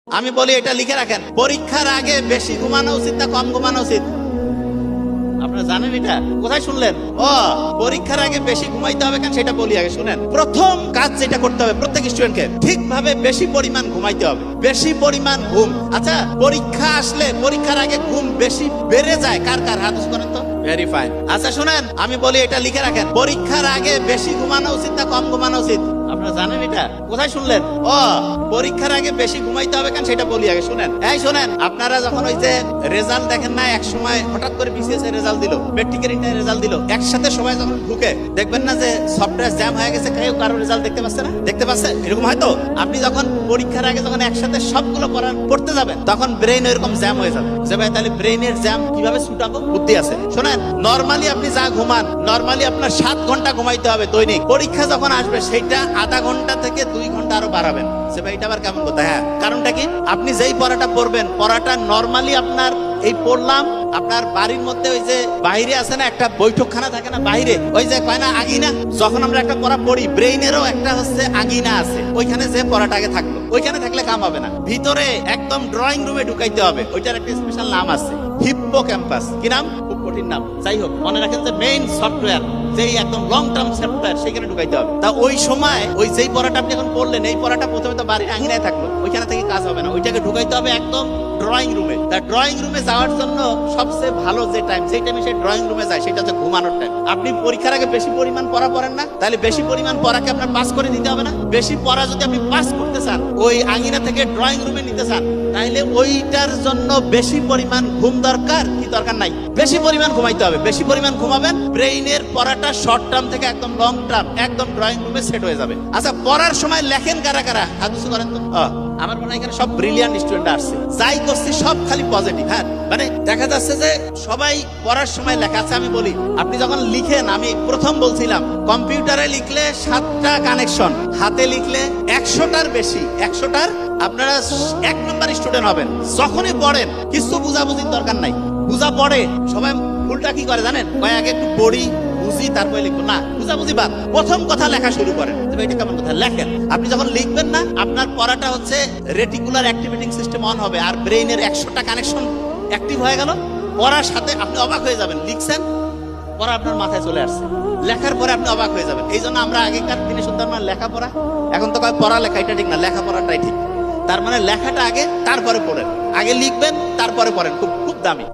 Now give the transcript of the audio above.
আমি বলি এটা লিখে রাখেন, পরীক্ষার আগে বেশি ঘুমানো উচিত না কম ঘুমানো উচিত? আপনারা জানেন এটা? কোথায় শুনলেন? ও, পরীক্ষার আগে বেশি ঘুমাইতে হবে কেন সেটা বলি আগে শুনেন। প্রথম কাজ যেটা করতে হবে প্রত্যেক স্টুডেন্টকে, ঠিকভাবে বেশি পরিমাণ ঘুমাইতে হবে, বেশি পরিমাণ ঘুম। আচ্ছা, পরীক্ষা আসলে পরীক্ষার আগে ঘুম বেশি বেড়ে যায় কার কার? হাত উঁচু করেন তো। Very fine. আচ্ছা শুনেন, আমি বলি এটা লিখে রাখেন, পরীক্ষার আগে বেশি ঘুমানো উচিত না কম ঘুমানো উচিত? আপনারা জানেন এটা? কোথায় শুনলেন? ও, পরীক্ষার আগে বেশি ঘুমাইতে হবে কেন সেটা বলি আগে শুনেন। এই শুনেন, আপনারা যখন ওই যে রেজাল্ট দেখেন না, এক সময় হঠাৎ করে বিসিএস এর রেজাল্ট দিল, মেট্রিকের ইন্টার রেজাল্ট দিল, একসাথে সবাই যখন ঢুকে দেখবেন না যে সফটওয়্যার জ্যাম হয়ে গেছে, কেউ কারো রেজাল্ট দেখতে পাচ্ছে না? দেখতে পাচ্ছে? এরকম হয়তো আপনি যখন পরীক্ষার আগে যখন একসাথে সবগুলো পড়তে যাবেন তখন ব্রেন এরকম জ্যাম হয়ে যাবে যে ভাই তাহলে ব্রেনের জ্যাম কিভাবে ছুটাবো? বুদ্ধি আছে। শোনেন, নরমালি আপনি যা ঘুমান, নরমালি আপনার 7 ঘন্টা ঘুমাইতে হবে দৈনিক। পরীক্ষা যখন আসবে সেটা আধা ঘন্টা থেকে 2 ঘন্টা আরো বাড়াবেন। সে ভাই এটা আবার কেমন কথা? হ্যাঁ, কারণটা কি? আপনি যেই পড়াটা পড়বেন, পড়াটা নরমালি আপনার এই পড়লাম, আপনার বাড়ির মধ্যে ওই যে বাইরে আছে না একটা বৈঠকখানা থাকে না বাইরে, ওই যে কয় না আগিনা, যখন আমরা একটা পড়া পড়ি ব্রেইনেরও একটা হচ্ছে আগিনা আছে, ওইখানে যে পড়াটা আগে থাকলো ওইখানে থাকলে কাম হবে না, ভিতরে একদম ড্রয়িং রুমে ঢুকাইতে হবে। ওইটার একটা স্পেশাল নাম আছে, হিপ্পোক্যাম্পাস। কি নাম? খুব কঠিন নাম, যাই হোক মনে রাখেন যে মেইন সফটওয়্যার যেই একদম লং টার্ম সফটওয়্যার সেখানে ঢুকাইতে হবে। তা ওই সময় ওই যেই পড়াটা আপনি এখন পড়লেন, এই পড়াটা প্রথমে তো বাড়ির আঙিনায় থাকলো, ওইখানে থেকে কাজ হবে না, ওইটাকে ঢুকাইতে হবে একদম ড্রয়িং রুমে। তা ড্রয়িং রুমে যাওয়ার জন্য সবচেয়ে ভালো যে টাইম, সেই টাইমে সে ড্রয়িং রুমে যায়, সেটা হচ্ছে ঘুমানোর টাইম। আপনি পরীক্ষার আগে বেশি পরিমাণ পড়া পড়েন না, তাহলে বেশি পরিমাণ পড়াকে আপনার পাস করে দিতে হবে না? বেশি পড়া যদি আপনি পাস করতে চান, ওই আঙিনা থেকে ড্রয়িং রুমে নিতে চান, তাহলে ওইটার জন্য বেশি পরিমাণ ঘুম দরকার কি দরকার নাই? বেশি পরিমাণ ঘুমাইতে হবে। বেশি পরিমাণ ঘুমাবেন, ব্রেইনের পড়াটা শর্ট টার্ম থেকে একদম লং টার্ম একদম ড্রয়িং রুমে সেট হয়ে যাবে। আচ্ছা, পড়ার সময় লেখেন কারা কারা? হাত উঁচু করেন তো। আমার মনে হয় এখানে সব ব্রিলিয়ান্ট স্টুডেন্ট আসছে, যাই করছি সব খালি পজিটিভ। হ্যাঁ, মানে দেখা যাচ্ছে যে সবাই পড়ার সময় লেখা আছে। আমি বলি, আপনি যখন লিখেন, আমি প্রথম বলছিলাম কম্পিউটারে লিখলে 7টা কানেকশন, হাতে লিখলে 100টার বেশি, 100টার আপনারা 1 নম্বর স্টুডেন্ট হবেন। যখনই পড়েন কিছু বুঝাবুঝির দরকার নাই, বুঝা পড়ে সবাই উল্টা কি করে জানেন? কয় আগে একটু পড়ি বুঝি তারপরে লিখবো না, বুঝাবুঝি বাদ, প্রথম কথা লেখা শুরু করেন। এটা কেমন কথা? লেখেন। আপনি যখন লিখবেন না, আপনার পড়াটা হচ্ছে রেটিকুলার অ্যাক্টিভেটিং সিস্টেম অন হবে, আর ব্রেইনের 100টা কানেকশন অ্যাক্টিভ হয়ে গেল। পড়ার সাথে আপনি অবাক হয়ে যাবেন, লিখছেন পড়া আপনার মাথায় চলে আসছে, লেখার পরে আপনি অবাক হয়ে যাবেন। এই জন্য আমরা আগেকার দিনে শুনতাম না লেখাপড়া, এখন তো কয় পড়া লেখা, এটা ঠিক না, লেখাপড়াটাই ঠিক। তার মানে লেখাটা আগে, তারপরে পড়েন। আগে লিখবেন তারপরে পড়েন, খুব খুব দামি।